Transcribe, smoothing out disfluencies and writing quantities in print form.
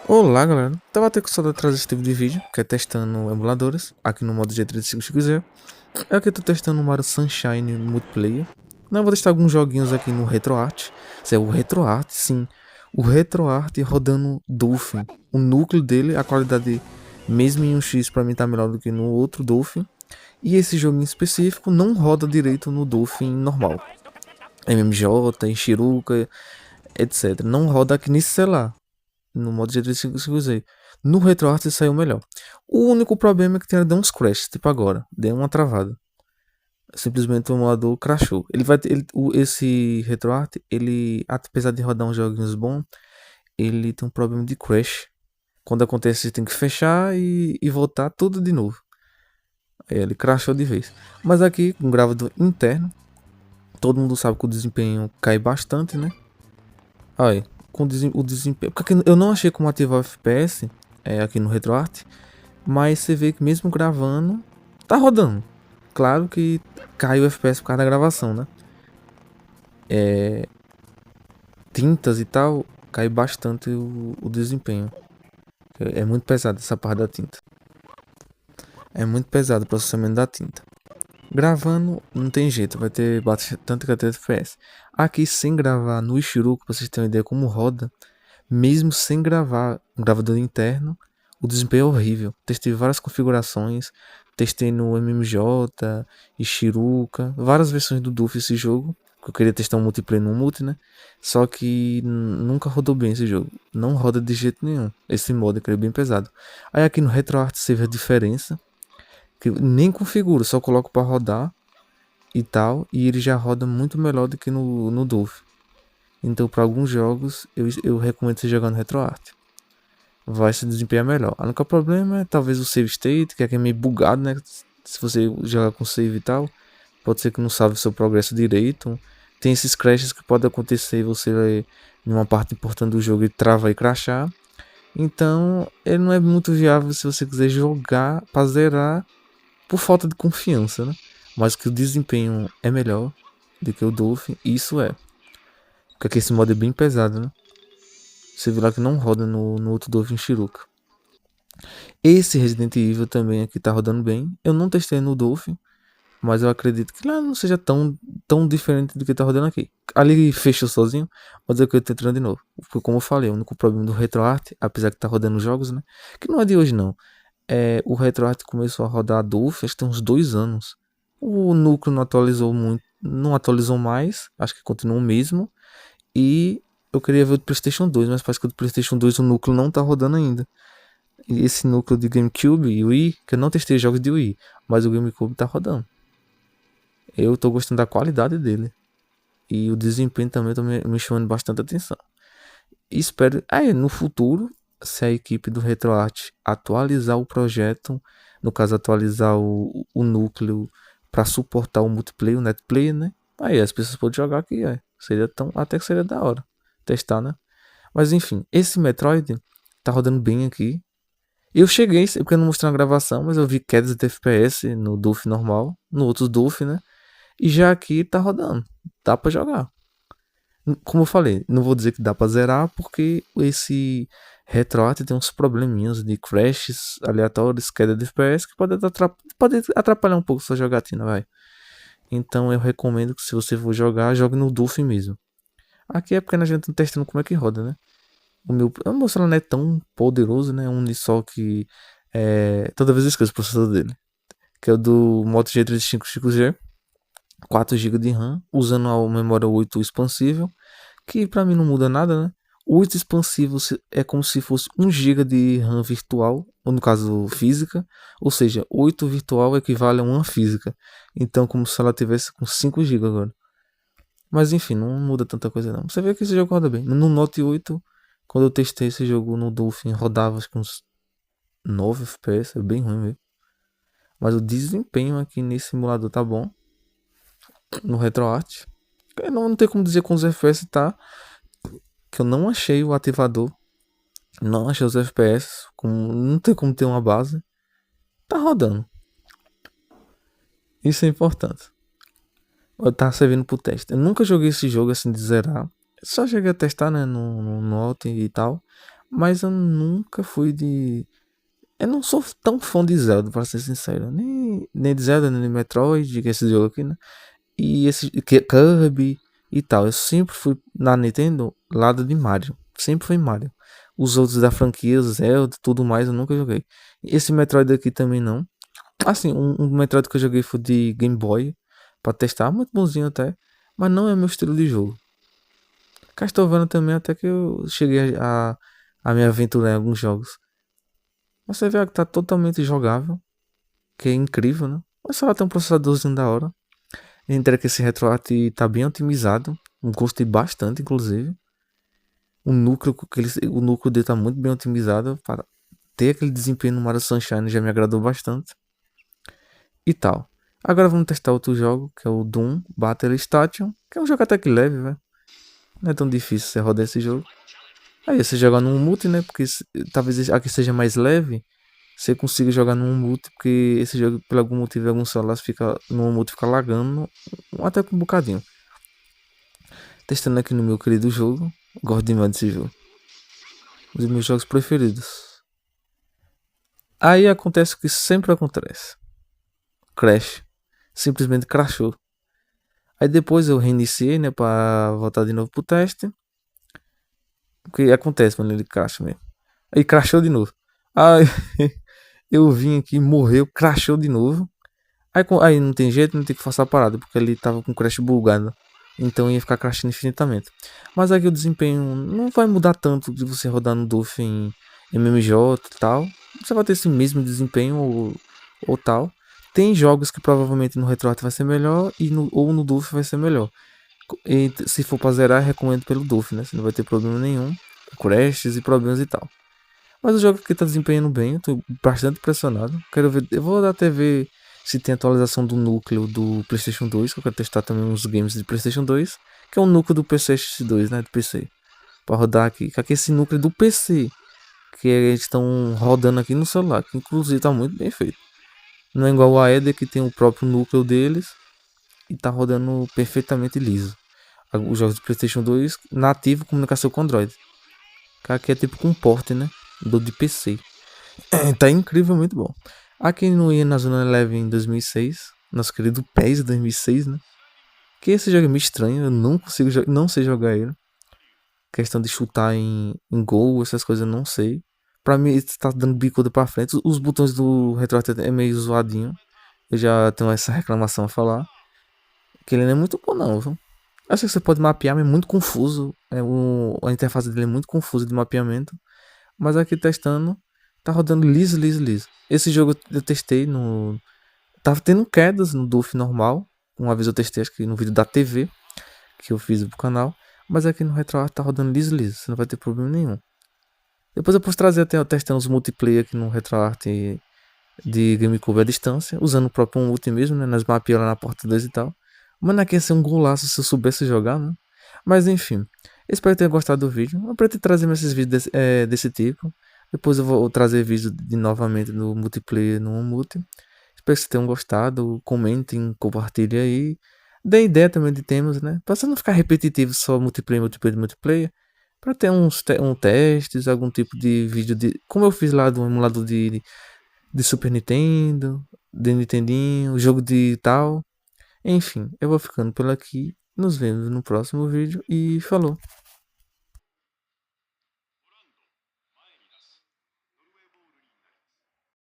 Olá galera, tava até com saudade de trazer esse tipo de vídeo, que é testando emuladores, aqui no modo G3550. É que eu tô testando o Mario Sunshine no multiplayer. Não, eu vou testar alguns joguinhos aqui no RetroArch. Isso é o RetroArch, sim. O RetroArch rodando Dolphin. O núcleo dele, a qualidade mesmo em 1x pra mim tá melhor do que no outro Dolphin. E esse jogo em específico não roda direito no Dolphin normal. MMJ, Enchiruka, etc. Não roda aqui nesse celular no modo G3 que eu usei. No RetroArch saiu melhor. O único problema é que tem deu uns crash, tipo agora, deu uma travada. Simplesmente o emulador crashou. Ele vai ter, esse RetroArch, ele, apesar de rodar uns joguinhos bons, ele tem um problema de crash. Quando acontece, você tem que fechar e voltar tudo de novo. Aí ele crashou de vez. Mas aqui, com gravador interno, todo mundo sabe que o desempenho cai bastante, né? Aí, com o desempenho. Porque eu não achei como ativar o FPS aqui no RetroArch. Mas você vê que mesmo gravando, tá rodando. Claro que cai o FPS por causa da gravação, né? Tintas e tal, cai bastante o desempenho. É muito pesado essa parte da tinta. É muito pesado o processamento da tinta. Gravando, não tem jeito, vai ter bastante que ter FPS. Aqui, sem gravar no Ishiroku, pra vocês terem uma ideia como roda, mesmo sem gravar um gravador interno, o desempenho é horrível. Testei várias configurações, testei no MMJ, Ishiruka, várias versões do Doof esse jogo, que eu queria testar um multiplayer no multi, né? Só que nunca rodou bem esse jogo. Não roda de jeito nenhum. Esse modo que é bem pesado. Aí aqui no RetroArch você vê a diferença, que eu nem configuro, só coloco para rodar e tal, e ele já roda muito melhor do que no Doof. Então, para alguns jogos, eu recomendo você jogar no RetroArch. Vai se desempenhar melhor. O único problema é talvez o save state, que aqui é meio bugado, né? Se você jogar com save e tal, pode ser que não salve seu progresso direito. Tem esses crashes que pode acontecer e você em uma parte importante do jogo ele trava e crashar. Então, ele não é muito viável se você quiser jogar para zerar por falta de confiança, né? Mas que o desempenho é melhor do que o Dolphin, isso é. Porque aqui esse modo é bem pesado, né? Você viu lá que não roda no outro Dolphin Shiruka. Esse Resident Evil também aqui tá rodando bem. Eu não testei no Dolphin, mas eu acredito que lá não seja tão diferente do que tá rodando aqui. Ali fechou sozinho, mas eu tô entrando de novo. Porque como eu falei, o único problema do RetroArch, apesar que tá rodando jogos, né? Que não é de hoje não. O RetroArch começou a rodar Dolphin, acho que tem uns 2 anos. O núcleo não atualizou muito, não atualizou mais, acho que continua o mesmo. E eu queria ver o do PlayStation 2, mas parece que o do PlayStation 2 o núcleo não tá rodando ainda. E esse núcleo de GameCube e Wii, que eu não testei jogos de Wii, mas o GameCube tá rodando. Eu tô gostando da qualidade dele. E o desempenho também tá me chamando bastante atenção. E espero, no futuro, se a equipe do RetroArch atualizar o projeto, no caso atualizar o núcleo para suportar o multiplayer, o netplayer, né? Aí as pessoas podem jogar aqui, seria até que seria da hora testar, né? Mas enfim, esse Metroid tá rodando bem aqui. Eu cheguei, porque eu não mostrei na gravação, mas eu vi quedas de FPS no Dolphin normal, no outro Dolphin, né? E já aqui tá rodando, dá pra jogar. Como eu falei, não vou dizer que dá pra zerar, porque esse RetroArch tem uns probleminhas de crashes aleatórios, queda de FPS, que pode atrapalhar um pouco sua jogatina, vai. Então eu recomendo que se você for jogar, jogue no Dolphin mesmo. Aqui é porque a gente tá testando como é que roda, né? O meu celular não é tão poderoso, né? Um só que toda vez eu esqueço o processador dele. Que é o do Moto G3550G, 4 GB de RAM, usando a memória 8 expansível, que pra mim não muda nada, né? 8 expansível é como se fosse 1 GB de RAM virtual, ou no caso física, ou seja, 8 virtual equivale a 1 física. Então, como se ela tivesse com 5 GB agora. Mas enfim, não muda tanta coisa não. Você vê que esse jogo roda bem. No Note 8, quando eu testei esse jogo no Dolphin, rodava acho que uns 9 FPS, é bem ruim mesmo. Mas o desempenho aqui nesse simulador tá bom. No RetroArch. Não tem como dizer com os FPS tá. Que eu não achei o ativador. Não achei os FPS. Não tem como ter uma base. Tá rodando. Isso é importante. Tá servindo pro teste. Eu nunca joguei esse jogo assim de zerar. Só cheguei a testar, né? No Note e tal. Mas eu nunca fui de. Eu não sou tão fã de Zelda, pra ser sincero. Nem de Zelda, nem de Metroid, que é esse jogo aqui, né? E esse Kirby e tal. Eu sempre fui na Nintendo lado de Mario. Sempre foi Mario. Os outros da franquia, Zelda, tudo mais, eu nunca joguei. Esse Metroid aqui também não. Assim, um Metroid que eu joguei foi de Game Boy pra testar, muito bonzinho até. Mas não é meu estilo de jogo. Castlevania também, até que eu cheguei a me aventurar em alguns jogos. Mas você vê que tá totalmente jogável, que é incrível, né? Mas só tem um processadorzinho da hora. Entre que esse RetroArch tá bem otimizado. Gostei bastante, inclusive. O núcleo dele tá muito bem otimizado para ter aquele desempenho no Mario Sunshine já me agradou bastante. E tal. Agora vamos testar outro jogo, que é o Doom Battle Station, que é um jogo até que leve, velho. Não é tão difícil você rodar esse jogo. Aí você joga num multi, né? Porque talvez aqui seja mais leve. Você consiga jogar num multi, porque esse jogo, por algum motivo, alguns celulares fica no multi fica lagando até com um bocadinho. Testando aqui no meu querido jogo. Gosto demais desse jogo. Um dos meus jogos preferidos. Aí acontece o que sempre acontece. Crash. Simplesmente crashou. Aí depois eu reiniciei, né, pra voltar de novo pro teste. O que acontece quando ele crasha mesmo. Aí crashou de novo. Aí eu vim aqui, morreu, crashou de novo. Aí não tem jeito, não tem que forçar a parada, porque ele tava com o crash bugado. Então ia ficar crashando infinitamente. Mas aqui o desempenho não vai mudar tanto de você rodar no Dolphin em MMJ e tal. Você vai ter esse mesmo desempenho ou tal. Tem jogos que provavelmente no RetroArch vai ser melhor ou no Dolphin vai ser melhor. E se for pra zerar, recomendo pelo Dolphin, né? Você não vai ter problema nenhum. Crashes e problemas e tal. Mas o jogo aqui tá desempenhando bem, eu tô bastante impressionado. Quero ver, eu vou até ver se tem atualização do núcleo do PlayStation 2, que eu quero testar também uns games de PlayStation 2, que é o núcleo do PC X2, né, do PC. Pra rodar aqui, que aqui é esse núcleo do PC, que eles estão rodando aqui no celular, que inclusive tá muito bem feito. Não é igual o Aether, que tem o próprio núcleo deles e tá rodando perfeitamente liso. Os jogos do PlayStation 2 nativo comunicação com Android. Que aqui é tipo com porte, né? Do de PC. Tá incrivelmente bom. Aqui no ia na Zona Eleven em 2006, nosso querido PES 2006, né? Que esse jogo é meio estranho, eu não consigo, não sei jogar ele. Questão de chutar em gol, essas coisas eu não sei. Pra mim, tá dando bicuda pra frente. Os botões do retroact é meio zoadinho. Eu já tenho essa reclamação a falar. Que ele não é muito bom, não, viu? Acho que você pode mapear, mas é muito confuso. A interface dele é muito confusa de mapeamento. Mas aqui testando, tá rodando liso, liso, liso. Esse jogo eu testei no. Tava tendo quedas no Dolphin normal. Uma vez eu testei, acho que no vídeo da TV que eu fiz pro canal. Mas aqui no RetroArch tá rodando liso, liso. Você não vai ter problema nenhum. Depois eu posso trazer até testando os multiplayer aqui no RetroArch de GameCube à distância. Usando o próprio multi mesmo, né? Nas mapias lá na porta 2 e tal. Mas não ia ser um golaço se eu soubesse jogar, né? Mas enfim. Espero ter gostado do vídeo. Eu pretendo trazer mais esses vídeos desse tipo. Depois eu vou trazer vídeo de novamente no multiplayer no multi. Espero que vocês tenham gostado. Comentem, compartilhem aí. Dê ideia também de temas, né? Pra você não ficar repetitivo só multiplayer, multiplayer, multiplayer. Pra ter uns testes, algum tipo de vídeo de. Como eu fiz lá do emulador de Super Nintendo, de Nintendinho, jogo de tal. Enfim, eu vou ficando por aqui. Nos vemos no próximo vídeo e falou!